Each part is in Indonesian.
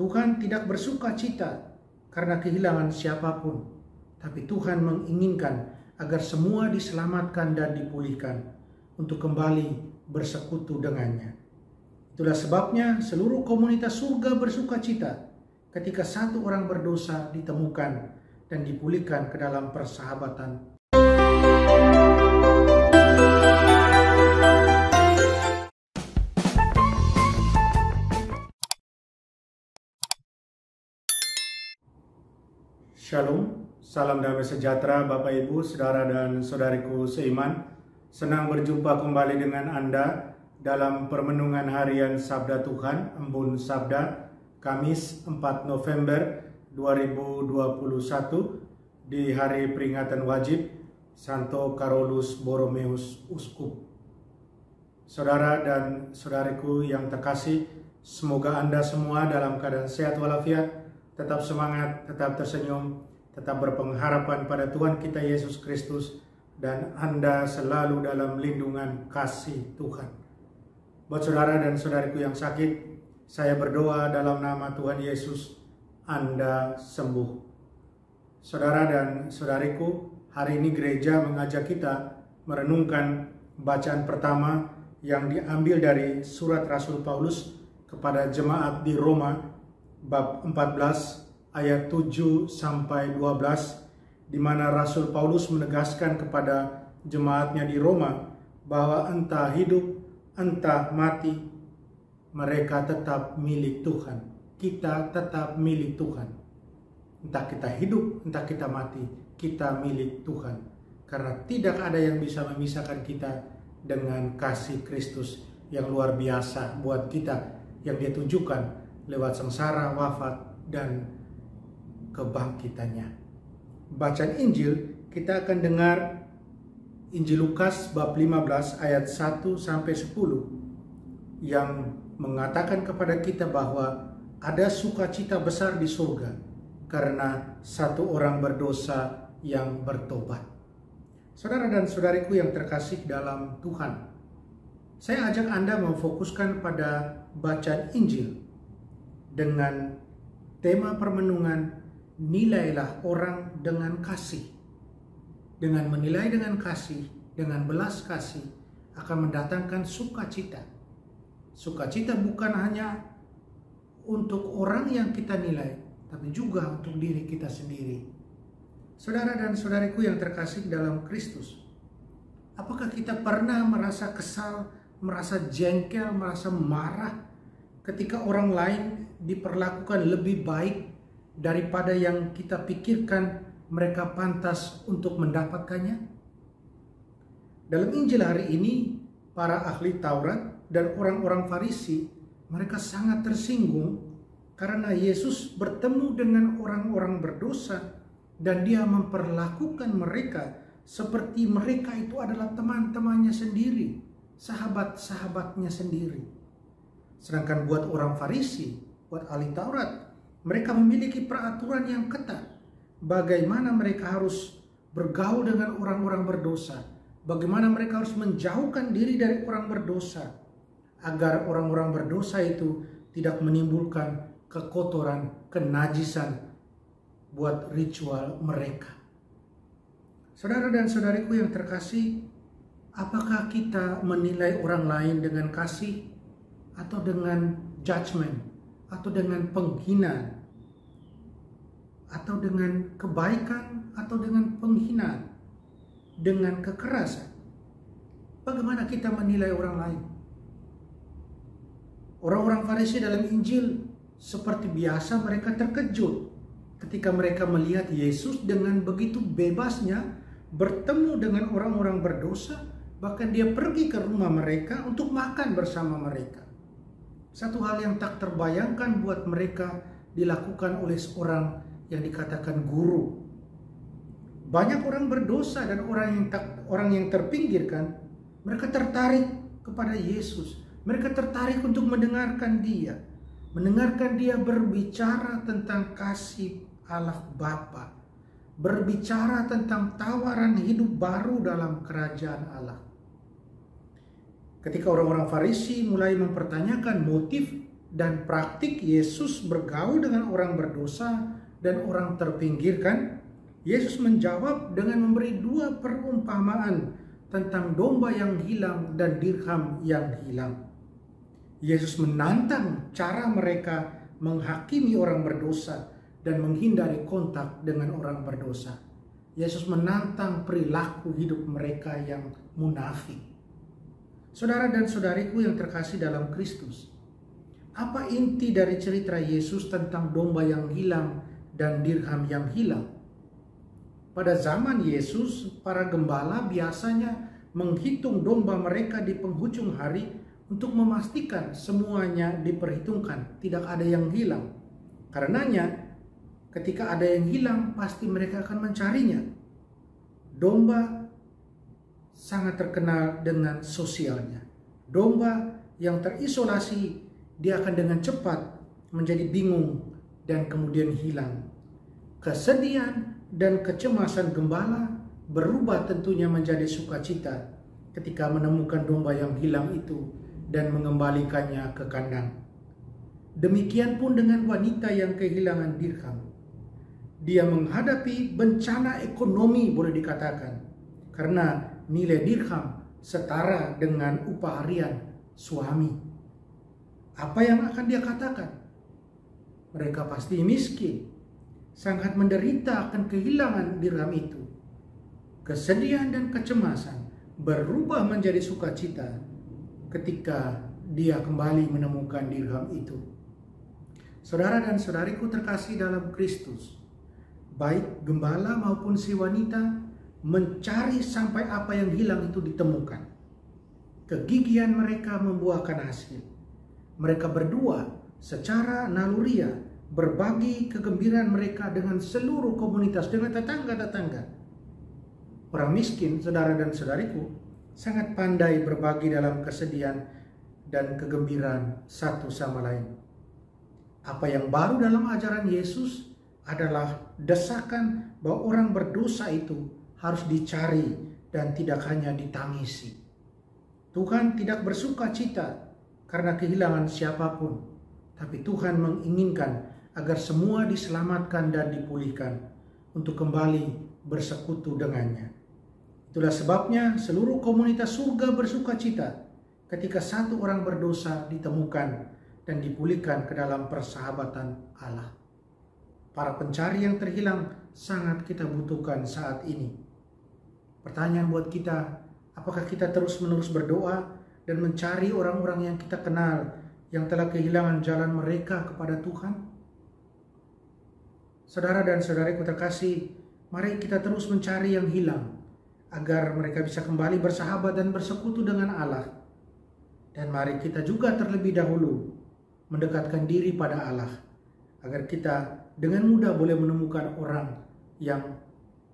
Tuhan tidak bersuka cita karena kehilangan siapapun, tapi Tuhan menginginkan agar semua diselamatkan dan dipulihkan untuk kembali bersekutu dengannya. Itulah sebabnya seluruh komunitas surga bersuka cita ketika satu orang berdosa ditemukan dan dipulihkan ke dalam persahabatan. Shalom, salam damai sejahtera Bapak Ibu, Saudara dan Saudariku seiman. Senang berjumpa kembali dengan Anda dalam permenungan harian Sabda Tuhan, Embun Sabda, Kamis 4 November 2021 di hari peringatan wajib Santo Carolus Borromeus Uskup. Saudara dan saudariku yang terkasih, semoga Anda semua dalam keadaan sehat walafiat, tetap semangat, tetap tersenyum, tetap berpengharapan pada Tuhan kita Yesus Kristus, dan Anda selalu dalam lindungan kasih Tuhan. Buat saudara dan saudariku yang sakit, saya berdoa dalam nama Tuhan Yesus, Anda sembuh. Saudara dan saudariku, hari ini gereja mengajak kita merenungkan bacaan pertama yang diambil dari surat Rasul Paulus kepada jemaat di Roma, bab 14 ayat 7 sampai 12, di mana Rasul Paulus menegaskan kepada jemaatnya di Roma bahwa entah hidup entah mati, mereka tetap milik Tuhan. Kita tetap milik Tuhan. Entah kita hidup entah kita mati, kita milik Tuhan. Karena tidak ada yang bisa memisahkan kita dengan kasih Kristus yang luar biasa buat kita, yang Dia tunjukkan lewat sengsara, wafat, dan kebangkitannya. Bacaan Injil, kita akan dengar Injil Lukas bab 15 ayat 1 sampai 10 yang mengatakan kepada kita bahwa ada sukacita besar di surga karena satu orang berdosa yang bertobat. Saudara dan saudariku yang terkasih dalam Tuhan, saya ajak Anda memfokuskan pada bacaan Injil dengan tema permenungan, nilailah orang dengan kasih. Dengan menilai dengan kasih, dengan belas kasih, akan mendatangkan sukacita. Sukacita bukan hanya untuk orang yang kita nilai, tapi juga untuk diri kita sendiri. Saudara dan saudariku yang terkasih dalam Kristus, apakah kita pernah merasa kesal, merasa jengkel, merasa marah ketika orang lain diperlakukan lebih baik daripada yang kita pikirkan mereka pantas untuk mendapatkannya? Dalam Injil hari ini, para ahli Taurat dan orang-orang Farisi, mereka sangat tersinggung karena Yesus bertemu dengan orang-orang berdosa dan Dia memperlakukan mereka seperti mereka itu adalah teman-temannya sendiri, sahabat-sahabatnya sendiri. Sedangkan buat orang Farisi, buat ahli Taurat, mereka memiliki peraturan yang ketat. Bagaimana mereka harus bergaul dengan orang-orang berdosa, bagaimana mereka harus menjauhkan diri dari orang berdosa, agar orang-orang berdosa itu tidak menimbulkan kekotoran, kenajisan buat ritual mereka. Saudara dan saudariku yang terkasih, apakah kita menilai orang lain dengan kasih atau dengan judgment, atau dengan penghinaan, atau dengan kebaikan, atau dengan penghinaan, dengan kekerasan? Bagaimana kita menilai orang lain? Orang-orang Farisi dalam Injil seperti biasa mereka terkejut ketika mereka melihat Yesus dengan begitu bebasnya bertemu dengan orang-orang berdosa, bahkan Dia pergi ke rumah mereka untuk makan bersama mereka. Satu hal yang tak terbayangkan buat mereka dilakukan oleh seorang yang dikatakan guru. Banyak orang berdosa dan orang yang terpinggirkan, mereka tertarik kepada Yesus. Mereka tertarik untuk mendengarkan Dia berbicara tentang kasih Allah Bapa, berbicara tentang tawaran hidup baru dalam kerajaan Allah. Ketika orang-orang Farisi mulai mempertanyakan motif dan praktik Yesus bergaul dengan orang berdosa dan orang terpinggirkan, Yesus menjawab dengan memberi dua perumpamaan tentang domba yang hilang dan dirham yang hilang. Yesus menantang cara mereka menghakimi orang berdosa dan menghindari kontak dengan orang berdosa. Yesus menantang perilaku hidup mereka yang munafik. Saudara dan saudariku yang terkasih dalam Kristus, apa inti dari cerita Yesus tentang domba yang hilang dan dirham yang hilang? Pada zaman Yesus, para gembala biasanya menghitung domba mereka di penghujung hari untuk memastikan semuanya diperhitungkan, tidak ada yang hilang. Karenanya, ketika ada yang hilang, pasti mereka akan mencarinya. Domba sangat terkenal dengan sosialnya. Domba yang terisolasi, dia akan dengan cepat menjadi bingung dan kemudian hilang. Kesedihan dan kecemasan gembala berubah tentunya menjadi sukacita ketika menemukan domba yang hilang itu dan mengembalikannya ke kandang. Demikian pun dengan wanita yang kehilangan dirham. Dia menghadapi bencana ekonomi, boleh dikatakan, karena nilai dirham setara dengan upah harian suami. Apa yang akan dia katakan? Mereka pasti miskin, sangat menderita akan kehilangan dirham itu. Kesedihan dan kecemasan berubah menjadi sukacita ketika dia kembali menemukan dirham itu. Saudara dan saudariku terkasih dalam Kristus, baik gembala maupun si wanita mencari sampai apa yang hilang itu ditemukan. Kegigihan mereka membuahkan hasil. Mereka berdua secara naluriah berbagi kegembiraan mereka dengan seluruh komunitas, dengan tetangga-tetangga. Orang miskin, saudara dan saudariku, sangat pandai berbagi dalam kesedihan dan kegembiraan satu sama lain. Apa yang baru dalam ajaran Yesus adalah desakan bahwa orang berdosa itu harus dicari dan tidak hanya ditangisi. Tuhan tidak bersuka cita karena kehilangan siapapun, tapi Tuhan menginginkan agar semua diselamatkan dan dipulihkan untuk kembali bersekutu dengannya. Itulah sebabnya seluruh komunitas surga bersuka cita ketika satu orang berdosa ditemukan dan dipulihkan ke dalam persahabatan Allah. Para pencari yang terhilang sangat kita butuhkan saat ini. Pertanyaan buat kita, apakah kita terus-menerus berdoa dan mencari orang-orang yang kita kenal yang telah kehilangan jalan mereka kepada Tuhan? Saudara dan saudariku terkasih, mari kita terus mencari yang hilang, agar mereka bisa kembali bersahabat dan bersekutu dengan Allah. Dan mari kita juga terlebih dahulu mendekatkan diri pada Allah, agar kita dengan mudah boleh menemukan orang yang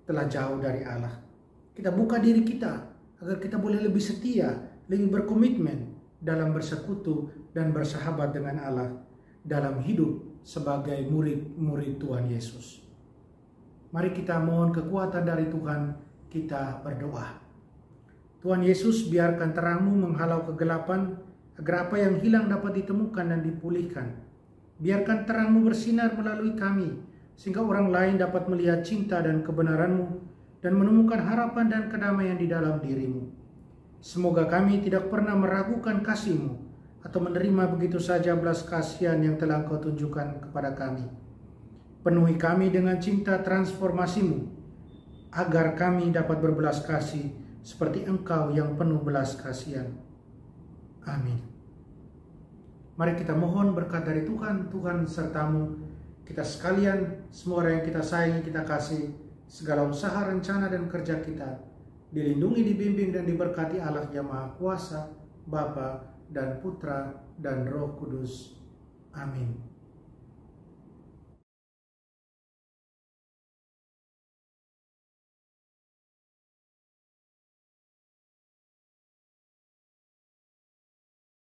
telah jauh dari Allah. Kita buka diri kita, agar kita boleh lebih setia, lebih berkomitmen dalam bersekutu dan bersahabat dengan Allah dalam hidup sebagai murid-murid Tuhan Yesus. Mari kita mohon kekuatan dari Tuhan. Kita berdoa. Tuhan Yesus, biarkan terang-Mu menghalau kegelapan, agar apa yang hilang dapat ditemukan dan dipulihkan. Biarkan terang-Mu bersinar melalui kami, sehingga orang lain dapat melihat cinta dan kebenaran-Mu, dan menemukan harapan dan kedamaian di dalam diri-Mu. Semoga kami tidak pernah meragukan kasih-Mu, atau menerima begitu saja belas kasihan yang telah Engkau tunjukkan kepada kami. Penuhi kami dengan cinta transformasi-Mu, agar kami dapat berbelas kasih seperti Engkau yang penuh belas kasihan. Amin. Mari kita mohon berkat dari Tuhan, Tuhan sertamu, kita sekalian, semua orang yang kita sayangi, kita kasih, segala usaha, rencana, dan kerja kita, dilindungi, dibimbing, dan diberkati Allah yang Maha Kuasa, Bapa dan Putra dan Roh Kudus. Amin.